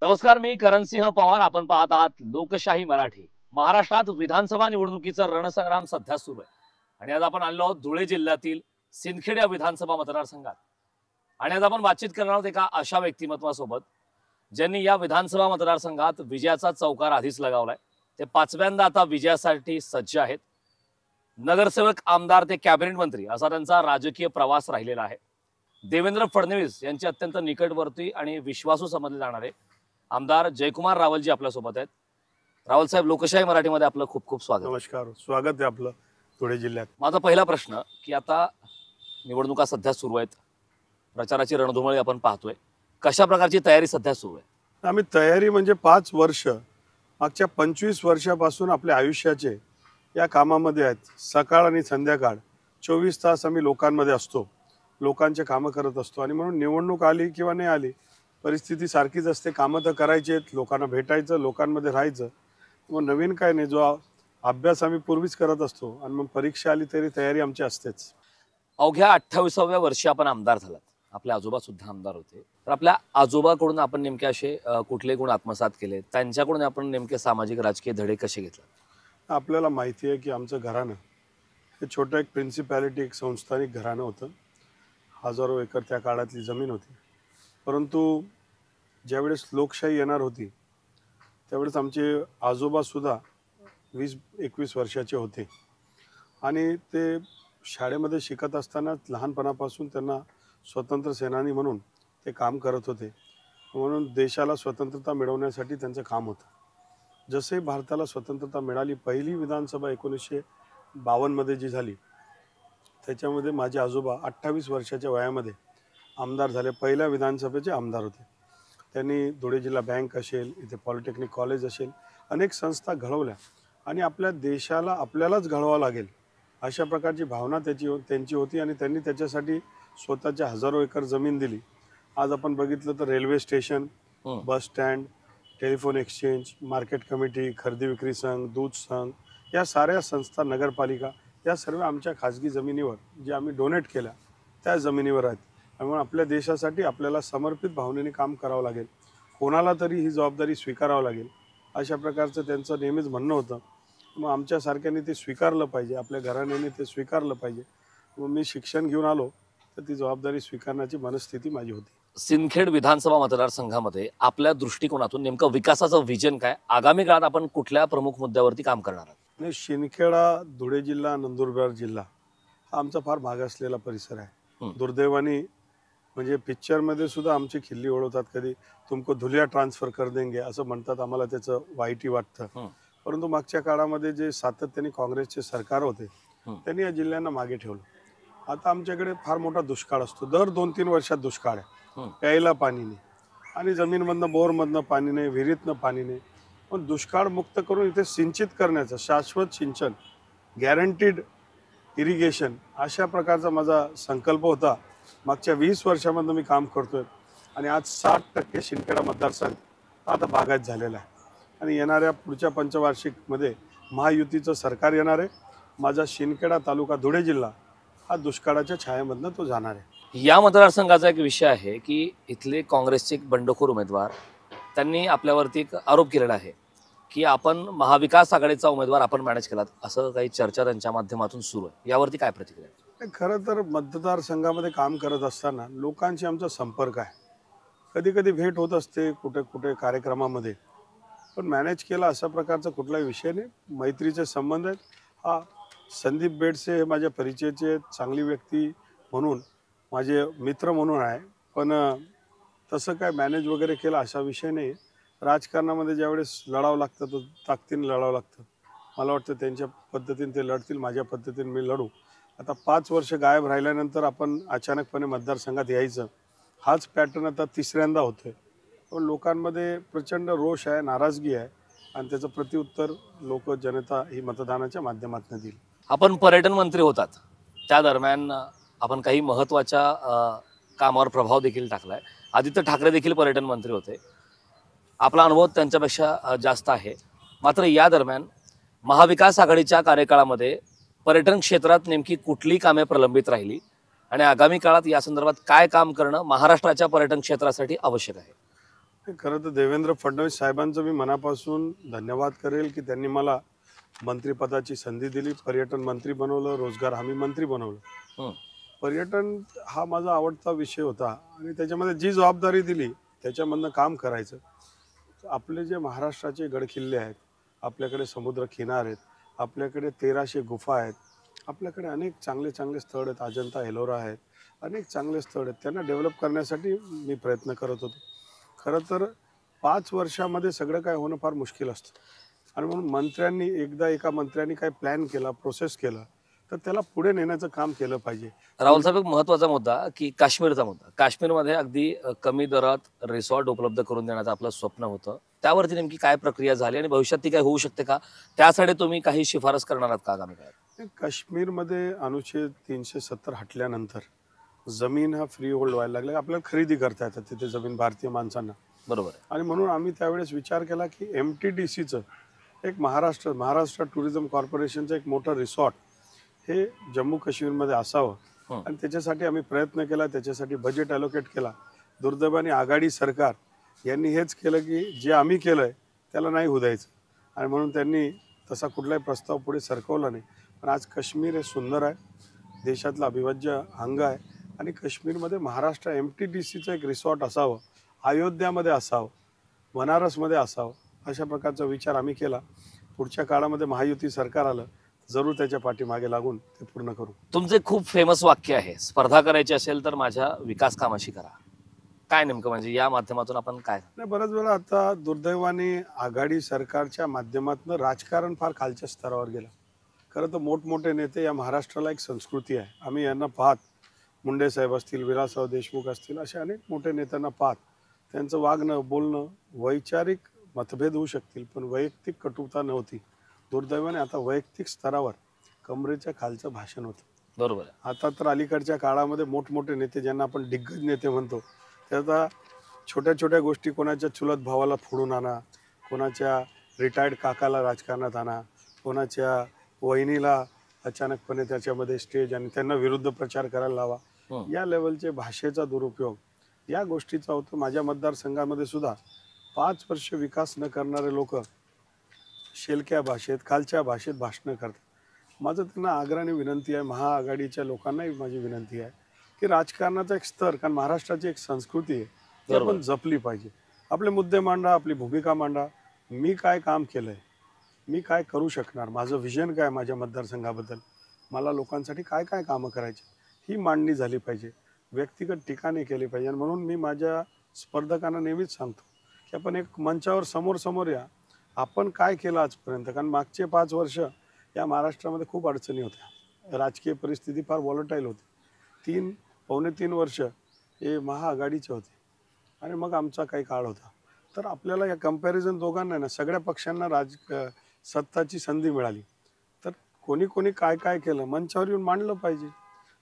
नमस्कार, मी करणसिंह पवार. आपण पाहत आहात लोकशाही मराठी. महाराष्ट्रात विधानसभा निवडणुकीचा रणसंग्राम सध्या सुरू आहे आणि आज आपण आलो आहोत धुळे जिल्ह्यातील सिंदखेड या विधानसभा मतदारसंघात. आणि आज आपण बातचीत करणार आहोत एका अशा व्यक्तिमत्वासोबत ज्यांनी या विधानसभा मतदारसंघात विजयाचा चौकार आधीच लगावलाय. ते पाचव्यांदा आता विजयासाठी सज्ज आहेत. नगरसेवक, आमदार ते कॅबिनेट मंत्री असा त्यांचा राजकीय प्रवास राहिलेला आहे. देवेंद्र फडणवीस यांचे अत्यंत निकटवर्ती आणि विश्वासू समजले जाणारे आमदार जयकुमार रावलजी आपल्यासोबत आहेत. रावल साहेब, लोकशाही मराठीमध्ये आपलं खूप खूप स्वागत. नमस्कार, स्वागत आहे आपलं धुळे जिल्ह्यात. माझा पहिला प्रश्न की आता निवडणुका सध्या सुरू आहेत, प्रचाराची रणधुमाळी आपण पाहतोय, कशा प्रकारची तयारी सध्या सुरू आहे? आम्ही तयारी म्हणजे 5 वर्ष मागच्या 25 वर्षापासून आपल्या आयुष्याचे या कामामध्ये आहेत. सकाळ आणि संध्याकाळ 24 तास आम्ही लोकांमध्ये असतो, लोकांचे कामं करत असतो. आणि म्हणून निवडणूक आली किंवा नाही आली, परिस्थिती सारखीच असते. कामं तर करायची आहेत, लोकांना भेटायचं, लोकांमध्ये राहायचं. मग नवीन काय नाही, जो अभ्यास आम्ही पूर्वीच करत असतो. आणि मग परीक्षा आली तरी तयारी आमची असतेच. अवघ्या 28व्या वर्षी आपण आमदार झालात. आपले आजोबा सुद्धा आमदार होते. तर आपल्या आजोबाकडून आपण नेमके असे कुठले गुण आत्मसात केले, त्यांच्याकडून आपण नेमके सामाजिक राजकीय धडे कसे घेतले? आपल्याला माहिती आहे की आमचं घराणं हे छोटं एक प्रिन्सिपॅलिटी, एक संस्थानिक घराणं होतं. हजारो एकर त्या काळातली जमीन होती. परंतु ज्यावेळेस लोकशाही येणार होती त्यावेळेस आमचे आजोबासुद्धा 20-21 वर्षाचे होते. आणि ते शाळेमध्ये शिकत असतानाच लहानपणापासून त्यांना स्वतंत्र सेनानी म्हणून ते काम करत होते. म्हणून देशाला स्वतंत्रता मिळवण्यासाठी त्यांचं काम होतं. जसे भारताला स्वतंत्रता मिळाली, पहिली विधानसभा 1952मध्ये जी झाली, त्याच्यामध्ये माझे आजोबा 28 वर्षाच्या वयामध्ये आमदार झाले. पहिल्या विधानसभेचे आमदार होते. त्यांनी धुळे जिल्हा बँक असेल, इथे पॉलिटेक्निक कॉलेज असेल, अनेक संस्था घडवल्या. आणि आपल्या देशाला आपल्यालाच घडवावं लागेल अशा प्रकारची भावना त्यांची होती. आणि त्यांनी त्याच्यासाठी स्वतःच्या हजारो एकर जमीन दिली. आज आपण बघितलं तर railway station, bus stand, telephone exchange, market committee, खरेदी विक्री संघ, दूध संघ, या साऱ्या संस्था, नगरपालिका, या सर्व आमच्या खाजगी जमिनीवर जे आम्ही डोनेट केल्या त्या जमिनीवर आहेत. त्यामुळे आपल्या देशासाठी आपल्याला समर्पित भावनेने काम करावं लागेल, कोणाला तरी ही जबाबदारी स्वीकारावं लागेल, अशा प्रकारचं त्यांचं नेहमीच म्हणणं होतं. मग आमच्यासारख्यांनी ते स्वीकारलं पाहिजे, आपल्या घराण्याने ते स्वीकारलं पाहिजे. मग मी शिक्षण घेऊन आलो तर ती जबाबदारी स्वीकारण्याची मनस्थिती माझी होती. सिंदखेड विधानसभा मतदारसंघामध्ये आपल्या दृष्टिकोनातून नेमकं विकासाचं विजन काय? आगामी काळात आपण कुठल्या प्रमुख मुद्द्यावरती काम करणार आहात? नाही, शिंदखेडा, धुळे जिल्हा, नंदुरबार जिल्हा हा आमचा फार मागासलेला परिसर आहे. दुर्दैवाने म्हणजे पिक्चरमध्ये सुद्धा आमची खिल्ली ओढवतात, कधी तुमको धुलिया ट्रान्सफर कर देंगे असं म्हणतात. आम्हाला त्याचं वाईटही वाटतं. परंतु मागच्या काळामध्ये जे सातत्याने काँग्रेसचे सरकार होते त्यांनी या जिल्ह्यांना मागे ठेवलं. आता आमच्याकडे फार मोठा दुष्काळ असतो. दर 2-3 वर्षात दुष्काळ आहे. प्यायला पाणी नाही, आणि जमीनमधनं, बोरमधनं पाणी नाही, विहिरीतनं पाणी नाही. पण दुष्काळ मुक्त करून इथे सिंचित करण्याचं, शाश्वत सिंचन, गॅरंटीड इरिगेशन, अशा प्रकारचा माझा संकल्प होता. मागच्या 20 वर्षामधनं मी काम करतोय. आणि आज 60% शिंदखेडा मतदारसंघ आता बागायत झालेला आहे. आणि येणाऱ्या पुढच्या पंचवार्षिकमध्ये महायुतीचं सरकार येणार आहे. माझा शिंदखेडा तालुका, धुळे जिल्हा हा दुष्काळाच्या छायेमधनं तो जाणार आहे. या मतदारसंघाचा एक विषय आहे की इथले काँग्रेसचे एक बंडखोर उमेदवार, त्यांनी आपल्यावरती एक आरोप केलेला आहे की आपण महाविकास आघाडीचा उमेदवार आपण मॅनेज केलात, असं काही चर्चा त्यांच्या माध्यमातून सुरू आहे. यावरती काय प्रतिक्रिया? खरं तर मतदारसंघामध्ये काम करत असताना लोकांशी आमचा संपर्क आहे. कधी कधी भेट होत असते कुठे कुठे कार्यक्रमामध्ये, पण मॅनेज केला असा प्रकारचा कुठलाही विषय नाही. मैत्रीचे संबंध आहेत. हा संदीप बेडसे हे माझ्या परिचयाचे चांगली व्यक्ती म्हणून, माझे मित्र म्हणून आहे. पण तसं काय मॅनेज वगैरे केला असा विषय नाही. राजकारणामध्ये ज्यावेळेस लढावं लागतं तर ताकदीने लढावं लागतं. मला वाटतं त्यांच्या पद्धतीने ते लढतील, माझ्या पद्धतीने मी लढू. आता 5 वर्ष गायब राहिल्यानंतर आपण अचानकपणे मतदारसंघात यायचं, हाच पॅटर्न आता 3ऱ्यांदा होतोय. पण लोकांमध्ये प्रचंड रोष आहे, नाराजगी आहे. आणि त्याचं प्रत्युत्तर लोक, जनता ही मतदानाच्या माध्यमातून देईल. आपण पर्यटन मंत्री होतात, त्या दरम्यान आपण काही महत्त्वाच्या कामावर प्रभाव देखील टाकलाय. आदित्य ठाकरे देखील पर्यटन मंत्री होते. आपला अनुभव त्यांच्यापेक्षा जास्त आहे. मात्र या दरम्यान महाविकास आघाडीच्या कार्यकाळामध्ये पर्यटन क्षेत्रात नेमकी कुठली कामे प्रलंबित राहिली आणि आगामी काळात या संदर्भात काय काम करणं महाराष्ट्राच्या पर्यटन क्षेत्रासाठी आवश्यक आहे? खरं तर देवेंद्र फडणवीस साहेबांचं मी मनापासून धन्यवाद करेल की त्यांनी मला मंत्रिपदाची संधी दिली, पर्यटन मंत्री बनवलं, रोजगार हमी मंत्री बनवलं. हं. पर्यटन हा माझा आवडता विषय होता आणि त्याच्यामध्ये जी जबाबदारी दिली त्याच्यामधनं काम करायचं. आपले जे महाराष्ट्राचे गडकिल्ले आहेत, आपल्याकडे समुद्र किनार आहेत, आपल्याकडे 1300 गुफा आहेत, आपल्याकडे अनेक चांगले चांगले स्थळ आहेत, अजंता एलोरा आहेत, अनेक चांगले स्थळ आहेत, त्यांना डेव्हलप करण्यासाठी मी प्रयत्न करत होतो. खरं तर 5 वर्षामध्ये सगळं काय होणं फार मुश्किल असतं आणि म्हणून मंत्र्यांनी एकदा एका मंत्र्यांनी काय प्लॅन केला, प्रोसेस केला, तर त्याला पुढे नेण्याचं काम केलं पाहिजे. राहुल साहेब, एक महत्वाचा मुद्दा की काश्मीरचा मुद्दा. काश्मीरमध्ये अगदी कमी दरात रिसॉर्ट उपलब्ध करून देण्याचं आपलं स्वप्न होतं. त्यावरती नेमकी काय प्रक्रिया झाली आणि भविष्यात ती काय होऊ शकते का? त्यासाठी तुम्ही काही शिफारस करणार आहात का आगामी काळात? काश्मीरमध्ये अनुच्छेद 370 हटल्यानंतर जमीन हा फ्री होल्ड व्हायला लागला, आपल्याला खरेदी करता येतात तिथे जमीन भारतीय माणसांना. बरोबर आहे. आणि म्हणून आम्ही त्यावेळेस विचार केला की MTDCचं एक महाराष्ट्र टुरिझम कॉर्पोरेशनचं एक मोठं रिसॉर्ट हे जम्मू काश्मीरमध्ये असावं. हं. आणि त्याच्यासाठी आम्ही प्रयत्न केला, त्याच्यासाठी बजेट अलोकेट केला. दुर्दैवाने आघाडी सरकार यांनी हेच केलं की जे आम्ही केलं आहे त्याला नाही होऊ द्यायचं आणि म्हणून त्यांनी तसा कुठलाही प्रस्ताव पुढे सरकवला नाही. पण आज काश्मीर हे सुंदर आहे, देशातलं अविभाज्य अंग आहे आणि काश्मीरमध्ये महाराष्ट्र MTDCचं एक रिसॉर्ट असावं, अयोध्यामध्ये असावं, बनारसमध्ये असावं, अशा प्रकारचा विचार आम्ही केला. पुढच्या काळामध्ये महायुती सरकार आलं, जरूर त्याच्या पाठीमागे लागून ते पूर्ण करू. तुमचे खूप फेमस वाक्य आहे, स्पर्धा करायची असेल तर माझ्या विकास कामाशी करा. काय नेमकं म्हणजे या माध्यमातून आपण काय? नाही, बऱ्याच वेळा आता दुर्दैवाने आघाडी सरकारच्या माध्यमातून राजकारण फार खालच्या स्तरावर गेलं. खरं तर मोठमोठे नेते, या महाराष्ट्राला एक संस्कृती आहे, आम्ही यांना पाहत, मुंडे साहेब असतील, विलासराव देशमुख असतील, अशा अनेक मोठे नेत्यांना पाहत त्यांचं वागणं बोलणं वैचारिक मतभेद होऊ शकतील पण वैयक्तिक कटुता नव्हती. दुर्दैवाने आता वैयक्तिक स्तरावर कमरेच्या खालचं भाषण होतं. बरोबर आहे. आता तर अलीकडच्या काळामध्ये मोठमोठे नेते, ज्यांना आपण दिग्गज नेते म्हणतो, ते आता छोट्या छोट्या गोष्टी, कोणाच्या चुलत भावाला फोडून आणा, कोणाच्या रिटायर्ड काकाला राजकारणात आणा, कोणाच्या वहिनीला अचानकपणे त्याच्यामध्ये स्टेज आणि त्यांना विरुद्ध प्रचार करायला लावा, या लेवलचे भाषेचा दुरुपयोग या गोष्टीचा होतो. माझ्या मतदारसंघामध्ये सुद्धा 5 वर्ष विकास न करणारे लोक शेलक्या भाषेत, खालच्या भाषेत भाषणं करतात. माझं त्यांना आग्रहाने विनंती आहे, महाआघाडीच्या लोकांनाही माझी विनंती आहे की राजकारणाचा एक स्तर, कारण महाराष्ट्राची एक संस्कृती आहे, ती आपण जपली पाहिजे. आपले मुद्दे मांडा, आपली भूमिका मांडा. मी काय काम केलं आहे, मी काय करू शकणार, माझं विजन काय माझ्या मतदारसंघाबद्दल, मला लोकांसाठी काय काय कामं करायची, ही मांडणी झाली पाहिजे. व्यक्तिगत टीका केली पाहिजे. आणि म्हणून मी माझ्या स्पर्धकांना नेहमीच सांगतो की आपण एक मंचावर समोर या, आपण काय केलं आजपर्यंत. कारण मागचे 5 वर्ष या महाराष्ट्रामध्ये खूप अडचणी होत्या, राजकीय परिस्थिती फार व्हॉलटाईल होती. पावणे 3 वर्ष हे महाआघाडीचे होते आणि मग आमचा काही काळ होता. तर आपल्याला या कंपॅरिझन दोघांना ना, सगळ्या पक्षांना सत्ताची संधी मिळाली, तर कोणी कोणी काय काय केलं मंचावर येऊन मांडलं पाहिजे.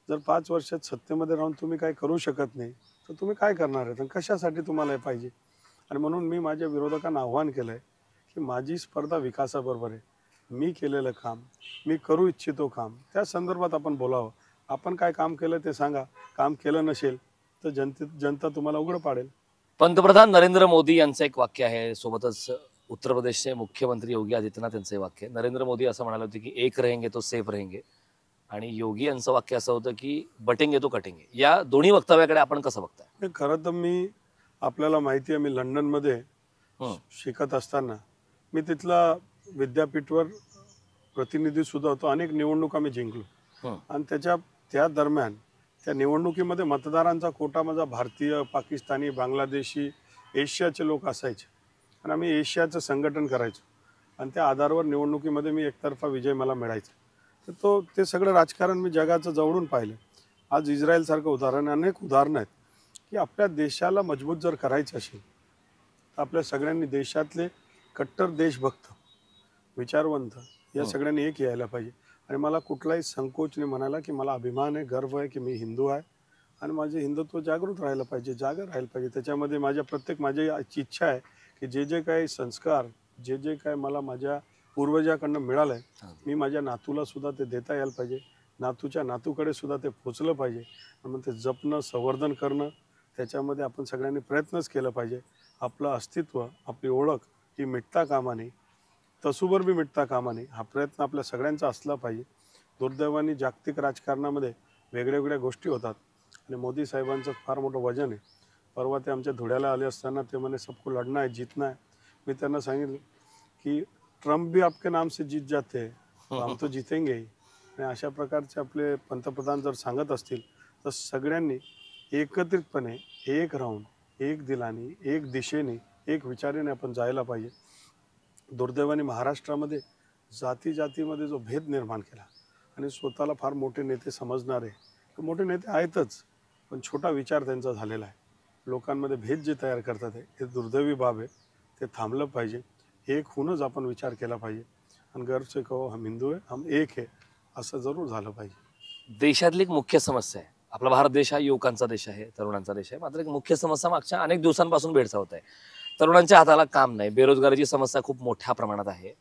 जर 5 वर्षात सत्तेमध्ये राहून तुम्ही काय करू शकत नाही तर तुम्ही काय करणार आहे, कशासाठी तुम्हाला हे पाहिजे. आणि म्हणून मी माझ्या विरोधकांना आव्हान केलं आहे की माझी स्पर्धा विकासाबरोबर आहे. मी केलेलं काम, मी करू इच्छितो काम, त्या संदर्भात आपण बोलावं. आपण काय काम केलं ते सांगा, काम केलं नसेल तर जनता तुम्हाला उघड पाडेल. पंतप्रधान नरेंद्र मोदी यांचं एक वाक्य आहे, सोबतच उत्तर प्रदेशचे मुख्यमंत्री योगी आदित्यनाथ यांचं वाक्य. नरेंद्र मोदी असं म्हणाले होते की एक रहेंगे तो सेफ रहेंगे, आणि योगी यांचं वाक्य असं होतं की बटेंगे तो कटेंगे. या दोन्ही वक्तव्याकडे आपण कसं बघताय? खरं तर मी, आपल्याला माहिती आहे, मी लंडनमध्ये शिकत असताना मी तिथला विद्यापीठवर प्रतिनिधी सुद्धा होतो. अनेक निवडणुका मी जिंकलो आणि त्या दरम्यान त्या निवडणुकीमध्ये मतदारांचा कोटा माझा भारतीय, पाकिस्तानी, बांगलादेशी, एशियाचे लोक असायचे आणि आम्ही एशियाचं संघटन करायचो आणि त्या आधारावर निवडणुकीमध्ये मी एकतर्फा विजय मला मिळायचा. तर ते सगळं राजकारण मी जगाचं जवळून पाहिलं. आज इस्रायलसारखं उदाहरण, अनेक उदाहरणं आहेत की आपल्या देशाला मजबूत जर करायचं असेल तर आपल्या सगळ्यांनी, देशातले कट्टर देशभक्त, विचारवंत, या सगळ्यांनी एक यायला पाहिजे. आणि मला कुठलाही संकोच नाही म्हणायला की मला अभिमान आहे, गर्व आहे की मी हिंदू आहे आणि माझे हिंदुत्व जागृत राहायला पाहिजे, जागर राहायला पाहिजे. त्याच्यामध्ये माझी इच्छा आहे की जे काही संस्कार, जे काय मला माझ्या पूर्वजाकडनं मिळालं आहे, मी माझ्या नातूला सुद्धा ते देता यायला पाहिजे, नातूच्या नातूकडे सुद्धा ते पोचलं पाहिजे. आणि मग ते जपणं, संवर्धन करणं, त्याच्यामध्ये आपण सगळ्यांनी प्रयत्नच केलं पाहिजे. आपलं अस्तित्व, आपली ओळख ही मिटता कामा नये, तसूभर बी मिटता कामा नये. हा प्रयत्न आपल्या सगळ्यांचा असला पाहिजे. दुर्दैवाने जागतिक राजकारणामध्ये वेगळ्या वेगळ्या गोष्टी होतात आणि मोदी साहेबांचं फार मोठं वजन आहे. परवा ते आमच्या धुळ्याला आले असताना ते म्हणे सबको लढना है, जीतना है. मी त्यांना सांगितलं की ट्रम्प भी आपके नाम से जीत जाते हैं, तो हम तो जीतेंगे ही. आणि अशा प्रकारचे आपले पंतप्रधान जर सांगत असतील तर सगळ्यांनी एकत्रितपणे एक राहून, एक दिलाने, एक दिशेने, एक विचाराने आपण जायला पाहिजे. दुर्दैवाने महाराष्ट्रामध्ये जाती जातीमध्ये जो भेद निर्माण केला आणि स्वतःला फार मोठे नेते समजणारे, मोठे नेते आहेतच, पण छोटा विचार त्यांचा झालेला आहे. लोकांमध्ये भेद जे तयार करतात हे दुर्दैवी बाब आहे. ते थांबलं पाहिजे. एक होऊनच आपण विचार केला पाहिजे आणि गर्व से कहो हम हिंदू आहे, हम एक आहे, असं जरूर झालं पाहिजे. देशातली एक मुख्य समस्या आहे, आपला भारत देश हा युवकांचा देश आहे, तरुणांचा देश आहे. मात्र एक मुख्य समस्या मागच्या अनेक दिवसांपासून भेडसावत आहे. तरुणांच्या हाताला काम नाही, बेरोजगारीची समस्या खूप मोठ्या प्रमाणात आहे.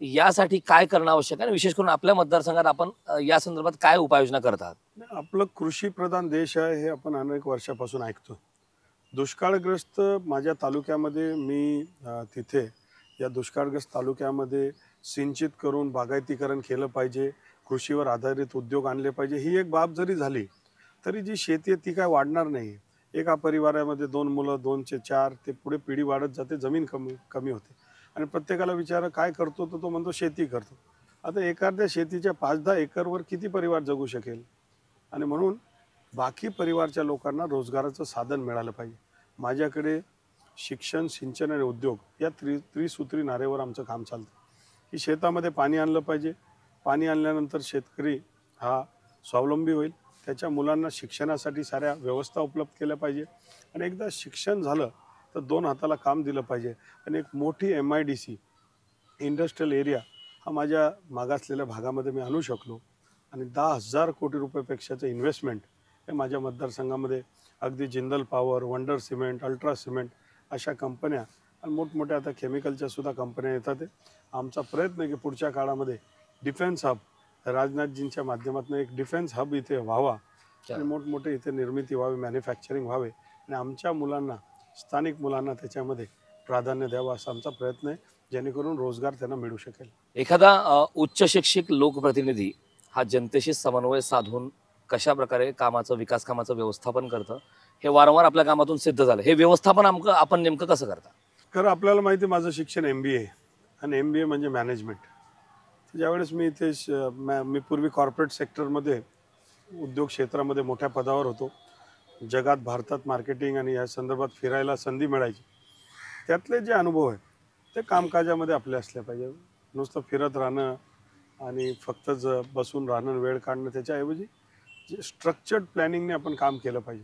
यासाठी काय करणं आवश्यक आहे आणि विशेष करून आपल्या मतदारसंघात आपण या संदर्भात काय उपाययोजना करत आहात? आपलं कृषी प्रधान देश आहे हे आपण अनेक वर्षापासून ऐकतो. दुष्काळग्रस्त माझ्या तालुक्यामध्ये मी तिथे या दुष्काळग्रस्त तालुक्यामध्ये सिंचित करून बागायतीकरण केलं पाहिजे, कृषीवर आधारित उद्योग आणले पाहिजे. ही एक बाब जरी झाली तरी जी शेती आहे ती काय वाढणार नाही. एका परिवारामध्ये 2 मुलं, 2चे 4, ते पुढे पिढी वाढत जाते, जमीन कमी कमी होते आणि प्रत्येकाला विचारा काय करतो तर तो म्हणतो शेती करतो. आता एखाद्या शेतीच्या 5-10 एकरवर किती परिवार जगू शकेल? आणि म्हणून बाकी परिवारच्या लोकांना रोजगाराचं साधन मिळालं पाहिजे. माझ्याकडे शिक्षण, सिंचन आणि उद्योग या त्रिसूत्री नारेवर आमचं काम चालतं की शेतामध्ये पाणी आणलं पाहिजे. पाणी आणल्यानंतर शेतकरी हा स्वावलंबी होईल. त्याच्या मुलांना शिक्षणासाठी साऱ्या व्यवस्था उपलब्ध केल्या पाहिजे आणि एकदा शिक्षण झालं तर 2 हाताला काम दिलं पाहिजे. आणि एक मोठी MIDC इंडस्ट्रियल एरिया हा माझ्या मागासलेल्या भागामध्ये मी आणू शकलो आणि 10,000 कोटी रुपयापेक्षाचं इन्व्हेस्टमेंट हे माझ्या मतदारसंघामध्ये अगदी Jindal power, wonder cement, ultra cement अशा कंपन्या आणि मोठमोठ्या आता केमिकलच्या सुद्धा कंपन्या येतात. आमचा प्रयत्न आहे की पुढच्या काळामध्ये डिफेन्स हब, राजनाथजींच्या माध्यमातून एक डिफेन्स हब इथे व्हावा आणि मोठमोठे इथे निर्मिती व्हावी, मॅन्युफॅक्चरिंग व्हावे आणि आमच्या मुलांना, स्थानिक मुलांना त्याच्यामध्ये प्राधान्य द्यावं असा आमचा प्रयत्न आहे, जेणेकरून रोजगार त्यांना मिळू शकेल. एखादा उच्च शिक्षित लोकप्रतिनिधी हा जनतेशी समन्वय साधून कशा प्रकारे विकास कामाचं व्यवस्थापन करतं हे वारंवार आपल्या कामातून सिद्ध झालं. हे व्यवस्थापन आपण नेमकं कसं करता? खरं आपल्याला माहिती आहे माझं शिक्षण MBA आणि MBA म्हणजे मॅनेजमेंट. ज्यावेळेस मी इथे मी पूर्वी कॉर्पोरेट सेक्टरमध्ये उद्योग क्षेत्रामध्ये मोठ्या पदावर होतो. जगात, भारतात मार्केटिंग आणि या संदर्भात फिरायला संधी मिळायची. त्यातले जे अनुभव आहे ते कामकाजामध्ये आपले असले पाहिजे. नुसतं फिरत राहणं आणि फक्तच बसून राहणं, वेळ काढणं, त्याच्याऐवजी जे स्ट्रक्चर्ड प्लॅनिंगने आपण काम केलं पाहिजे.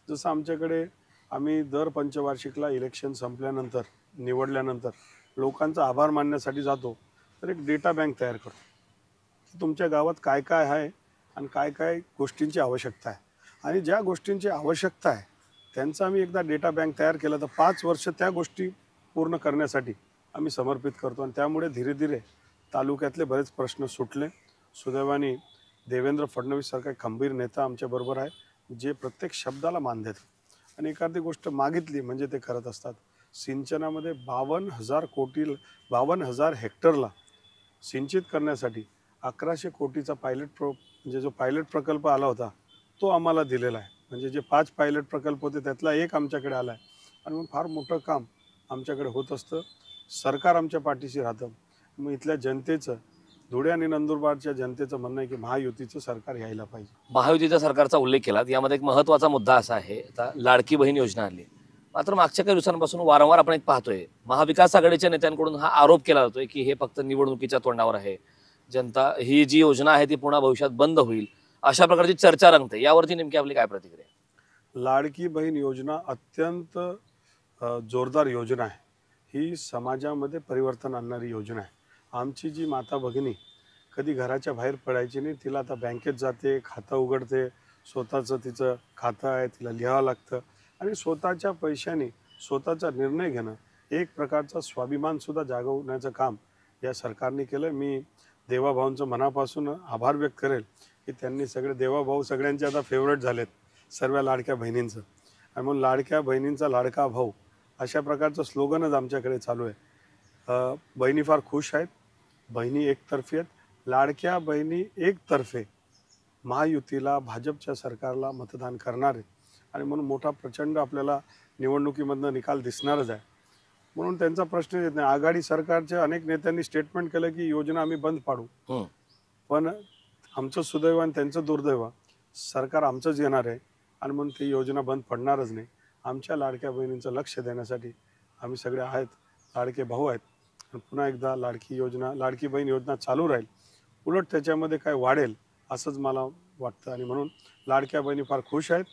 जसं आमच्याकडे आम्ही दर पंचवार्षिकला इलेक्शन संपल्यानंतर, निवडल्यानंतर लोकांचा आभार मानण्यासाठी जातो, तर एक डेटा बँक तयार करतो की तुमच्या गावात काय काय आहे आणि काय काय गोष्टींची आवश्यकता आहे आणि ज्या गोष्टींची आवश्यकता आहे त्यांचा आम्ही एकदा डेटा बँक तयार केला तर 5 वर्ष त्या गोष्टी पूर्ण करण्यासाठी आम्ही समर्पित करतो आणि त्यामुळे धीरे धीरे तालुक्यातले बरेच प्रश्न सुटले. सुदैवाने देवेंद्र फडणवीस सारखा खंबीर नेता आमच्याबरोबर आहे जे प्रत्येक शब्दाला मान देतात आणि एखादी गोष्ट मागितली म्हणजे ते करत असतात. सिंचनामध्ये 52,000 हेक्टरला सिंचित करण्यासाठी 1100 कोटीचा म्हणजे जो पायलट प्रकल्प आला होता तो आम्हाला दिलेला आहे. म्हणजे जे 5 पायलट प्रकल्प होते त्यातला एक आमच्याकडे आला आहे आणि मग फार मोठं काम आमच्याकडे होत असतं. सरकार आमच्या पाठीशी राहतं. मग इथल्या जनतेचं, धुळे आणि नंदुरबारच्या जनतेचं म्हणणं आहे की महायुतीचं सरकार यायला पाहिजे. महायुतीच्या सरकारचा उल्लेख केला, यामध्ये एक महत्त्वाचा मुद्दा असा आहे, आता लाडकी बहीण योजना आली. मात्र मागच्या काही दिवसांपासून वारंवार आपण एक पाहतोय महाविकास आघाडीच्या नेत्यांकडून हा आरोप केला जातोय की हे फक्त निवडणुकीच्या तोंडावर आहे, जनता ही जी योजना आहे ती पुन्हा भविष्यात बंद होईल, अशा प्रकारची चर्चा रंगते. यावरती नेमकी आपली काय प्रतिक्रिया? लाडकी बहीण योजना अत्यंत जोरदार योजना आहे. ही समाजामध्ये परिवर्तन आणणारी योजना आहे. आमची जी माता भगिनी कधी घराच्या बाहेर पडायची नाही, तिला आता बँकेत जाते, खातं उघडते, स्वतःचं तिचं खातं आहे, तिला लिहावं लागतं आणि स्वतःच्या पैशाने स्वतःचा निर्णय घेणं, एक प्रकारचा स्वाभिमानसुद्धा जागवण्याचं काम या सरकारने केलं. मी देवाभाऊंचं मनापासून आभार व्यक्त करेल की त्यांनी सगळे, देवाभाऊ सगळ्यांचे आता फेवरेट झालेत सर्व लाडक्या बहिणींचं आणि म्हणून लाडक्या बहिणींचा लाडका भाऊ अशा प्रकारचं स्लोगनच आमच्याकडे चालू आहे. बहिणी फार खुश आहेत, बहिणी एकतर्फी आहेत, लाडक्या बहिणी एकतर्फे महायुतीला, भाजपच्या सरकारला मतदान करणार आहेत. आणि म्हणून मोठा प्रचंड आपल्याला निवडणुकीमधनं निकाल दिसणारच आहे. म्हणून त्यांचा प्रश्न येत नाही. आघाडी सरकारच्या अनेक नेत्यांनी स्टेटमेंट केलं की योजना आम्ही बंद पाडू, पण आमचं सुदैव आणि त्यांचं दुर्दैव, सरकार आमचंच येणार आहे आणि म्हणून ती योजना बंद पडणारच नाही. आमच्या लाडक्या बहिणींचं लक्ष देण्यासाठी आम्ही सगळे आहेत, लाडके भाऊ आहेत. आणि पुन्हा एकदा लाडकी बहीण योजना चालू राहील, उलट त्याच्यामध्ये काय वाढेल असंच मला वाटतं. आणि म्हणून लाडक्या बहिणी फार खुश आहेत.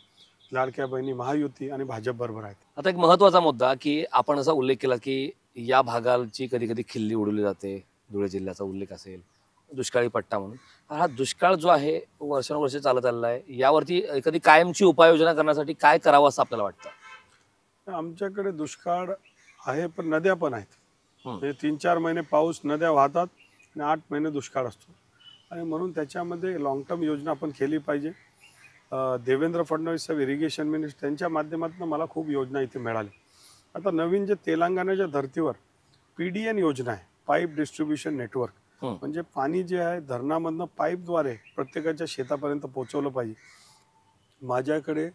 लाडक्या बहिणी महायुती आणि भाजप बरोबर आहेत. आता एक महत्वाचा मुद्दा की आपण असा उल्लेख केला की या भागाची कधी कधी खिल्ली उडवली जाते, धुळे जिल्ह्याचा उल्लेख असेल, दुष्काळी पट्टा म्हणून. हा दुष्काळ जो आहे वर्षानुवर्ष चालत आलेला आहे, यावरती एखादी कायमची उपाययोजना करण्यासाठी काय करावं असं आपल्याला वाटतं? आमच्याकडे दुष्काळ आहे, पण नद्या पण आहेत. म्हणजे 3-4 महिने पाऊस, नद्या वाहतात आणि 8 महिने दुष्काळ असतो. आणि म्हणून त्याच्यामध्ये लॉंग टर्म योजना आपण केली पाहिजे. देवेंद्र फडणवीस साहेब इरिगेशन मिनिस्टर, त्यांच्या माध्यमातून मला खूप योजना इथे मिळाली. आता नवीन जे तेलंगणाच्या धर्तीवर PDN योजना आहे, पाईप डिस्ट्रीब्युशन नेटवर्क, म्हणजे पाणी जे आहे धरणामधनं पाईपद्वारे प्रत्येकाच्या शेतापर्यंत पोहोचवलं पाहिजे. माझ्याकडे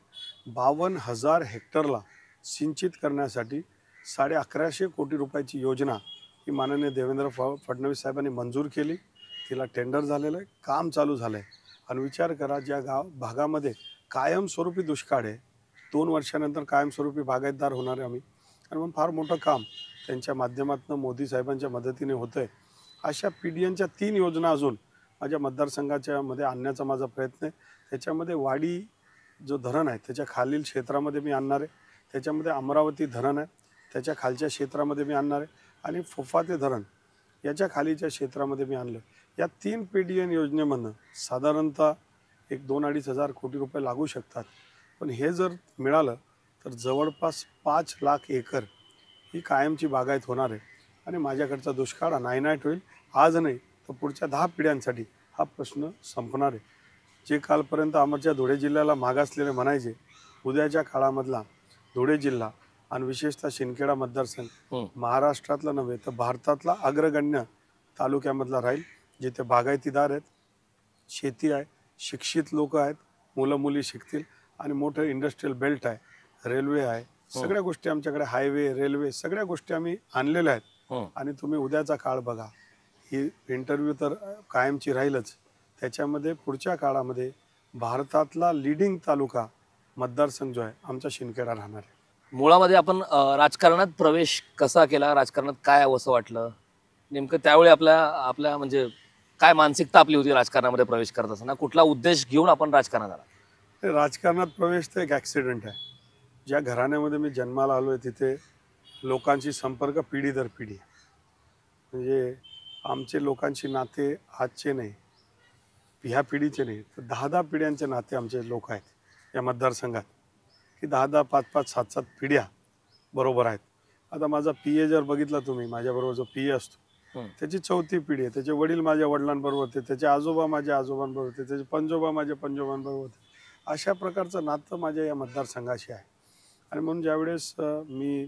52,000 हेक्टरला सिंचित करण्यासाठी 1150 कोटी रुपयाची योजना ही माननीय देवेंद्र फडणवीस साहेबांनी मंजूर केली. तिला टेंडर झालेलं आहे, काम चालू झालं आहे. आणि विचार करा, ज्या भागामध्ये कायमस्वरूपी दुष्काळ आहे, 2 वर्षानंतर कायमस्वरूपी बागायतदार होणार आहे आम्ही. आणि मग फार मोठं काम त्यांच्या माध्यमातून मोदी साहेबांच्या मदतीने होतं आहे. अशा PDNच्या 3 योजना अजून माझ्या मतदारसंघाच्या मध्ये आणण्याचा माझा प्रयत्न आहे. त्याच्यामध्ये वाडी जो धरण आहे त्याच्या खालील क्षेत्रामध्ये मी आणणार आहे. त्याच्यामध्ये अमरावती धरण आहे, त्याच्या खालच्या क्षेत्रामध्ये मी आणणार आहे. आणि फोफाते धरण याच्या खालीच्या क्षेत्रामध्ये मी आणलं. या 3 PDN योजनेमधनं साधारणतः 2-2.5 हजार कोटी रुपये लागू शकतात. पण हे जर मिळालं तर जवळपास 5 लाख एकर ही कायमची बागायत होणार आहे. आणि माझ्याकडचा दुष्काळ नायनाट होईल. आज नाही तर पुढच्या 10 पिढ्यांसाठी हा प्रश्न संपणार आहे. जे कालपर्यंत आमच्या धुळे जिल्ह्याला मागासलेले म्हणायचे, उद्याच्या काळामधला धुळे जिल्हा आणि विशेषतः शिंदखेडा मतदारसंघ महाराष्ट्रातला नव्हे तर भारतातला अग्रगण्य तालुक्यामधला राहील, जिथे बागायतीदार आहेत, शेती आहे, शिक्षित लोक आहेत, मुलं मुली शिकतील आणि मोठं इंडस्ट्रियल बेल्ट आहे, रेल्वे आहे, सगळ्या गोष्टी आमच्याकडे, हायवे, रेल्वे, सगळ्या गोष्टी आम्ही आणलेल्या आहेत. आणि तुम्ही उद्याचा काळ बघा, ही इंटरव्ह्यू तर कायमची राहीलच, त्याच्यामध्ये पुढच्या काळामध्ये भारतातला लीडिंग तालुका मतदारसंघ जो आहे आमचा शिंदखेडा राहणार आहे. मुळामध्ये आपण राजकारणात प्रवेश कसा केला, राजकारणात काय असं वाटलं नेमकं त्यावेळी, आपल्या म्हणजे काय मानसिकता आपली होती राजकारणामध्ये प्रवेश करत असताना, कुठला उद्देश घेऊन आपण राजकारणात आला? राजकारणात प्रवेश तर एक ॲक्सिडेंट आहे. ज्या घराण्यामध्ये मी जन्माला आलो आहे तिथे लोकांशी संपर्क पिढी दर पिढी, म्हणजे आमचे लोकांशी नाते आजचे नाही, ह्या पिढीचे नाही, तर 10-10 पिढ्यांचे नाते आमचे लोक आहेत या मतदारसंघात, की 10-10, 5-5, 7-7 पिढ्या बरोबर आहेत. आता माझा PA जर बघितला तुम्ही, माझ्याबरोबर जो PA असतो त्याची 4थी पिढी आहे. त्याचे वडील माझ्या वडिलांबरोबर होते, त्याचे आजोबा माझ्या आजोबांबरोबर होते, त्याचे पंजोबा माझ्या पंजोबांबरोबर होते. अशा प्रकारचं नातं माझ्या या मतदारसंघाशी आहे. आणि म्हणून ज्यावेळेस मी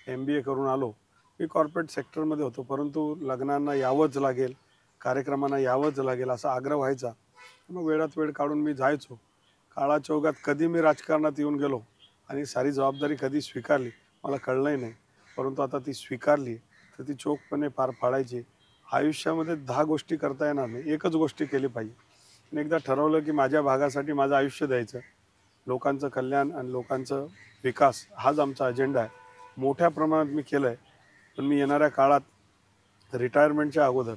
MBA करून आलो, मी कॉर्पोरेट सेक्टरमध्ये होतो, परंतु लग्नांना यावंच लागेल, कार्यक्रमांना यावंच लागेल असा आग्रह व्हायचा. मग वेळात वेळ काढून मी जायचो. काळाच्या ओघात कधी मी राजकारणात येऊन गेलो आणि सारी जबाबदारी कधी स्वीकारली मला कळलंही नाही, परंतु आता ती स्वीकारली तर ती चोखपणे पार पाडायची. आयुष्यामध्ये 10 गोष्टी करता येणार नाही, एकच गोष्टी केली पाहिजे. आणि एकदा ठरवलं की माझ्या भागासाठी माझं आयुष्य द्यायचं, लोकांचं कल्याण आणि लोकांचं विकास हाच आमचा अजेंडा आहे. मोठ्या प्रमाणात मी केलं आहे, पण मी येणाऱ्या काळात रिटायरमेंटच्या अगोदर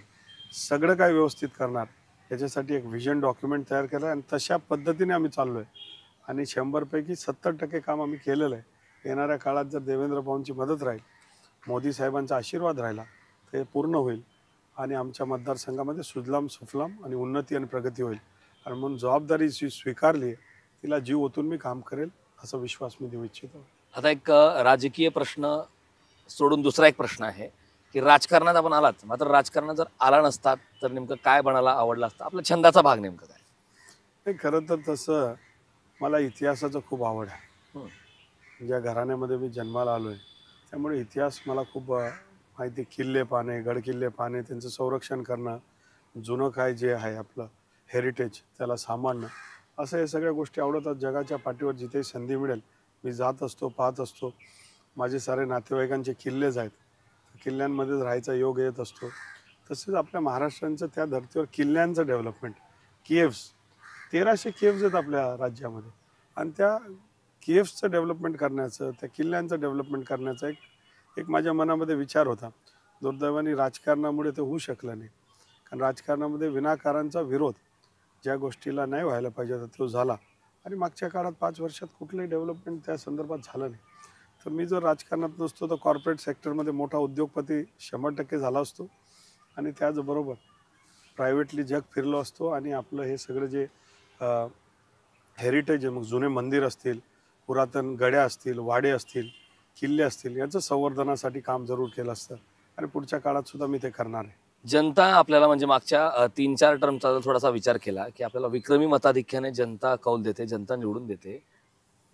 सगळं काय व्यवस्थित करणार याच्यासाठी एक व्हिजन डॉक्युमेंट तयार केलं आहे आणि तशा पद्धतीने आम्ही चाललो आहे. आणि 100 पैकी 70% काम आम्ही केलेलं आहे. येणाऱ्या काळात जर देवेंद्र भाऊंची मदत राहील, मोदी साहेबांचा आशीर्वाद राहिला तर हे पूर्ण होईल आणि आमच्या मतदारसंघामध्ये सुजलाम सुफलाम आणि उन्नती आणि प्रगती होईल. आणि म्हणून जबाबदारी जी स्वीकारली आहे तिला जीव ओतून मी काम करेल असा विश्वास मी देऊ इच्छितो. आता एक राजकीय प्रश्न सोडून दुसरा एक प्रश्न आहे की राजकारणात आपण आलात, मात्र राजकारणात जर आला नसतात तर नेमकं काय बनायला आवडलं असतं? आपला छंदाचा भाग नेमकं काय? नाही, खरं तर तसं मला इतिहासाचं खूप आवड आहे. ज्या घराण्यामध्ये मी जन्माला आलो आहे त्यामुळे इतिहास मला खूप माहिती, किल्ले पाहणे, गडकिल्ले पाहणे, त्यांचं संरक्षण करणं, जुनं काय जे आहे आपलं हेरिटेज त्याला सांभाळणं, असं हे सगळ्या गोष्टी आवडतात. जगाच्या पाठीवर जिथे संधी मिळेल मी जात असतो, पाहत असतो. माझे सारे नातेवाईकांचे किल्लेच आहेत, किल्ल्यांमध्येच राहायचा योग येत असतो. तसेच आपल्या महाराष्ट्राचं त्या धर्तीवर किल्ल्यांचं डेव्हलपमेंट, केव्स 1300 केव्स आहेत आपल्या राज्यामध्ये, आणि त्या केव्सचं डेव्हलपमेंट करण्याचं, त्या किल्ल्यांचं डेव्हलपमेंट करण्याचा एक माझ्या मनामध्ये विचार होता. दुर्दैवाने राजकारणामुळे ते होऊ शकलं नाही, कारण राजकारणामध्ये विनाकारांचा विरोध, ज्या गोष्टीला नाही व्हायला पाहिजे होता तो झाला, आणि मागच्या काळात 5 वर्षात कुठलंही डेव्हलपमेंट त्या संदर्भात झालं नाही. तर मी जर राजकारणात नसतो तर कॉर्पोरेट सेक्टरमध्ये मोठा उद्योगपती 100% झाला असतो, आणि त्याचबरोबर प्रायव्हेटली जग फिरलो असतो, आणि आपलं हे सगळं जे हेरिटेज आहे, मग जुने मंदिर असतील, पुरातन गड्या असतील, वाडे असतील, किल्ले असतील, याचं संवर्धनासाठी काम जरूर केलं असतं, आणि पुढच्या काळात सुद्धा मी ते करणार आहे. जनता आपल्याला म्हणजे मागच्या 3-4 टर्मचा जर थोडासा विचार केला की आपल्याला विक्रमी मताधिक्याने जनता कौल देते, जनता निवडून देते,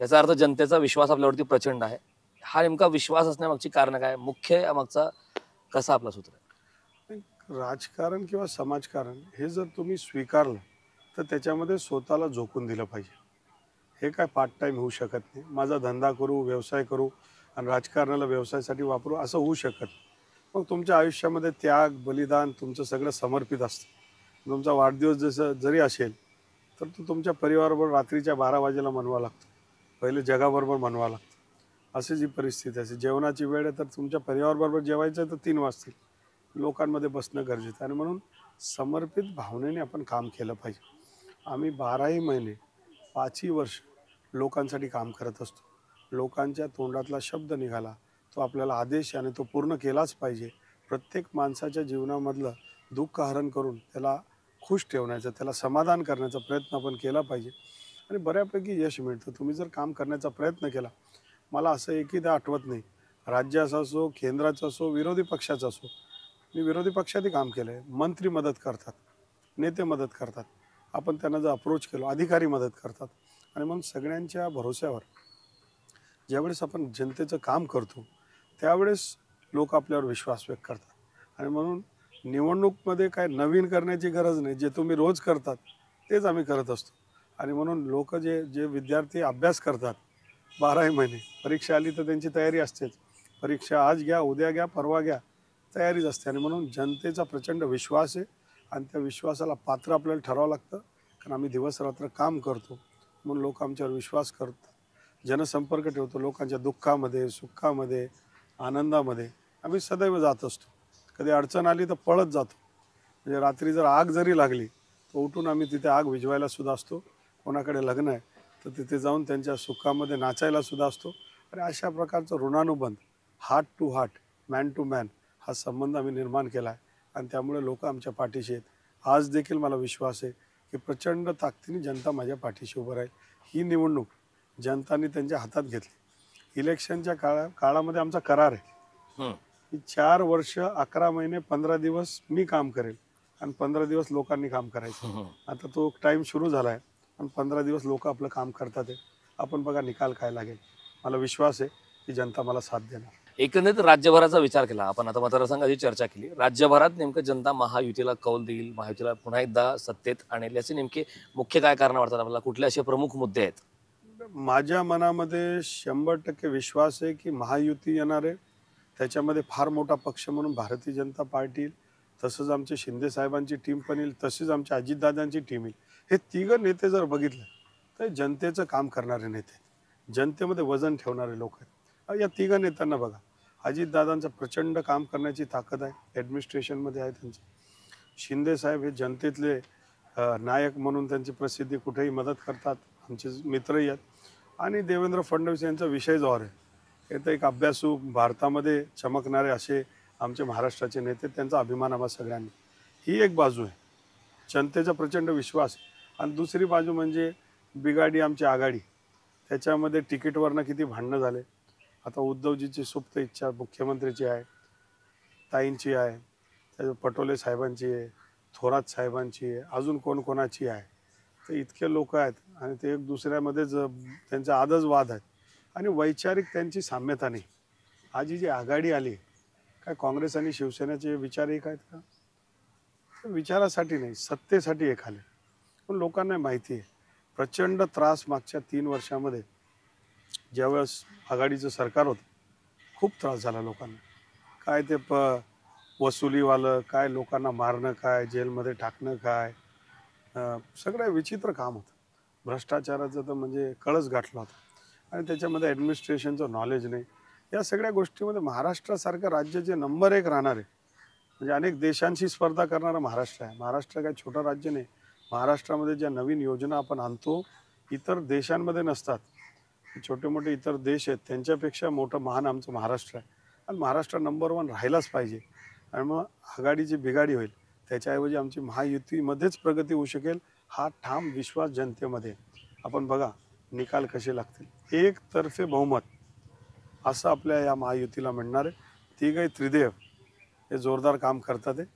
याचा अर्थ जनतेचा विश्वास आपल्यावरती प्रचंड आहे. हा नेमका विश्वास असण्यामागची कारण काय, मुख्य यामागचा कसा आपला सूत्र आहे? राजकारण किंवा समाजकारण हे जर तुम्ही स्वीकारलं तर त्याच्यामध्ये स्वतःला झोकून दिलं पाहिजे. हे काय पार्ट टाईम होऊ शकत नाही. माझा धंदा करू, व्यवसाय करू आणि राजकारणाला व्यवसायासाठी वापरू असं होऊ शकत नाही. मग तुमच्या आयुष्यामध्ये त्याग, बलिदान तुमचं सगळं समर्पित असतं. तुमचा वाढदिवस जरी असेल तर तो तुमच्या परिवाराबरोबर रात्रीच्या 12 वाजेला मनवावा लागतो, पहिले जगाबरोबर मनवावा लागतं. अशी जी परिस्थिती असते, जेवणाची वेळ आहे तर तुमच्या परिवाराबरोबर जेवायचं आहे तर 3 वाजतील, लोकांमध्ये बसणं गरजेचं आहे. आणि म्हणून समर्पित भावनेने आपण काम केलं पाहिजे. आम्ही 12ही महिने 5ही वर्ष लोकांसाठी काम करत असतो. लोकांच्या तोंडातला शब्द निघाला तो आपल्याला आदेश, आणि तो पूर्ण केलाच पाहिजे. प्रत्येक माणसाच्या जीवनामधलं दुःख हरण करून त्याला खुश ठेवण्याचा, त्याला समाधान करण्याचा प्रयत्न आपण केला पाहिजे, आणि बऱ्यापैकी यश मिळतं. तुम्ही जर काम करण्याचा प्रयत्न केला, मला असं एकदा आठवत नाही, राज्याचा असो, केंद्राचा असो, विरोधी पक्षाचा असो, मी विरोधी पक्षातही काम केलं आहे. मंत्री मदत करतात, नेते मदत करतात, आपण त्यांना जर अप्रोच केलो, अधिकारी मदत करतात, आणि म्हणून सगळ्यांच्या भरोश्यावर ज्यावेळेस आपण जनतेचं काम करतो त्यावेळेस लोक आपल्यावर विश्वास व्यक्त करतात. आणि म्हणून निवडणूकमध्ये काय नवीन करण्याची गरज नाही, जे तुम्ही रोज करतात तेच आम्ही करत असतो. आणि म्हणून लोक जे जे विद्यार्थी अभ्यास करतात 12ही महिने, परीक्षा आली तर त्यांची तयारी असतेच. परीक्षा आज घ्या, उद्या घ्या, परवा घ्या, तयारीच असते. आणि म्हणून जनतेचा प्रचंड विश्वास आहे, आणि त्या विश्वासाला पात्र आपल्याला ठरावं लागतं, कारण आम्ही दिवस रात्र काम करतो म्हणून लोक आमच्यावर विश्वास करतात. जनसंपर्क ठेवतो, लोकांच्या दुःखामध्ये, सुखामध्ये, आनंदामध्ये आम्ही सदैव जात असतो. कधी अडचण आली तर पळत जातो, म्हणजे रात्री जर आग जरी लागली तर उठून आम्ही तिथे आग विझवायला सुद्धा असतो. कोणाकडे लग्न आहे तर तिथे जाऊन त्यांच्या सुखामध्ये नाचायला सुद्धा असतो. आणि अशा प्रकारचं ऋणानुबंध, heart to heart, man to man हा संबंध आम्ही निर्माण केला आहे, आणि त्यामुळे लोक आमच्या पाठीशी आहेत. आज देखील मला विश्वास आहे की प्रचंड ताकदीने जनता माझ्या पाठीशी उभं राहील. ही निवडणूक जनताने त्यांच्या हातात घेतली. इलेक्शनच्या काळामध्ये आमचा करार आहे की 4 वर्ष 11 महिने 15 दिवस मी काम करेल, आणि 15 दिवस लोकांनी काम करायचं. आता तो टाईम सुरू झाला आहे, आणि 15 दिवस लोक आपलं काम करतात आहे. आपण बघा निकाल काय लागेल. मला विश्वास आहे की जनता मला साथ देणार. एकंदरीत राज्यभराचा विचार केला आपण, आता मतदारसंघाची चर्चा केली, राज्यभरात नेमकं जनता महायुतीला कौल देईल, महायुतीला पुन्हा एकदा सत्तेत आणेल, याचे नेमके मुख्य काय कारण वाटतात आपल्याला, कुठले असे प्रमुख मुद्दे आहेत? माझ्या मनामध्ये 100% विश्वास आहे की महायुती येणार आहे. त्याच्यामध्ये फार मोठा पक्ष म्हणून भारतीय जनता पार्टी येईल, तसंच आमचे शिंदे साहेबांची टीम पण येईल, तसेच आमच्या अजितदादांची टीम येईल. हे तिघं नेते जर बघितलं तर जनतेचं काम करणारे नेते आहेत, जनतेमध्ये वजन ठेवणारे लोक आहेत. या तिघं नेत्यांना बघा. अजितदादांचं प्रचंड काम करण्याची ताकद आहे, ॲडमिनिस्ट्रेशनमध्ये आहे त्यांचं. शिंदे साहेब हे जनतेतले नायक म्हणून त्यांची प्रसिद्धी, कुठेही मदत करतात, आमचे मित्रही आहेत. आणि देवेंद्र फडणवीस यांचा विषय जो आहे, हे तर एक अभ्यासू, भारतामध्ये चमकणारे असे आमचे महाराष्ट्राचे नेते, त्यांचा अभिमान आम्हा सगळ्यांनी. ही एक बाजू आहे, जनतेचा प्रचंड विश्वास. आणि दुसरी बाजू म्हणजे बिगाडी आमची आघाडी, त्याच्यामध्ये तिकीटवरनं किती भांडणं झाले. आता उद्धवजीची सुप्त इच्छा मुख्यमंत्रीची आहे, ताईंची आहे, त्याच्या पटोले साहेबांची आहे, थोरात साहेबांची आहे, अजून कोणाची आहे. तर इतके लोक आहेत, आणि ते एक दुसऱ्यामध्येच त्यांचे आदच वाद आहेत, आणि वैचारिक त्यांची साम्यता नाही. आज ही जी आघाडी आली काय काँग्रेस आणि शिवसेनेचे विचार एक आहेत का? ते विचारासाठी नाही, सत्तेसाठी एक आले. पण लोकांना माहिती आहे प्रचंड त्रास मागच्या 3 वर्षामध्ये ज्यावेळेस आघाडीचं सरकार होतं खूप त्रास झाला लोकांना. काय ते वसुलीवालं काय, लोकांना मारणं काय, जेलमध्ये टाकणं काय, सगळं विचित्र काम होतं. भ्रष्टाचाराचं तर म्हणजे कळस गाठला होता. आणि त्याच्यामध्ये ॲडमिनिस्ट्रेशनचं नॉलेज नाही. या सगळ्या गोष्टीमध्ये महाराष्ट्रासारखं राज्य जे नंबर 1 राहणार आहे, म्हणजे अनेक देशांशी स्पर्धा करणारं महाराष्ट्र आहे. महाराष्ट्र काय छोटं राज्य नाही. महाराष्ट्रामध्ये ज्या नवीन योजना आपण आणतो इतर देशांमध्ये नसतात. छोटे मोठे इतर देश आहेत त्यांच्यापेक्षा मोठं महान आमचं महाराष्ट्र आहे. आणि महाराष्ट्र नंबर 1 राहिलाच पाहिजे. आणि मग आघाडीची बिघाडी होईल त्याच्याऐवजी आमची महायुतीमध्येच प्रगती होऊ शकेल हा ठाम विश्वास जनतेमध्ये. आपण बघा निकाल कसे लागतील. एकतर्फे बहुमत असं आपल्या या महायुतीला मिळणार आहे. तिघही त्रिदेव हे जोरदार काम करतात आहे.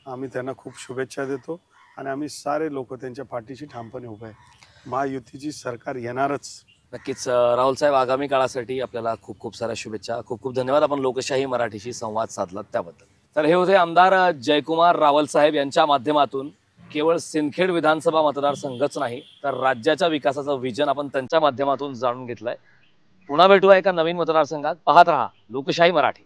आम्ही त्यांना खूप शुभेच्छा देतो आणि आम्ही सारे लोक त्यांच्या पाठीशी ठामपणे उभे आहे. महायुतीची सरकार येणारच. नक्कीच राहुल साहेब, आगामी काळासाठी आपल्याला खूप खूप साऱ्या शुभेच्छा. खूप खूप धन्यवाद आपण लोकशाही मराठीशी संवाद साधलात त्याबद्दल. तर हे होते आमदार जयकुमार रावल साहेब यांच्या माध्यमातून केवळ सिंदखेड विधानसभा मतदारसंघच नाही तर राज्याच्या विकासाचं विजन आपण त्यांच्या माध्यमातून जाणून घेतलंय. पुन्हा भेटूया एका नवीन मतदारसंघात. पाहत रहा लोकशाही मराठी.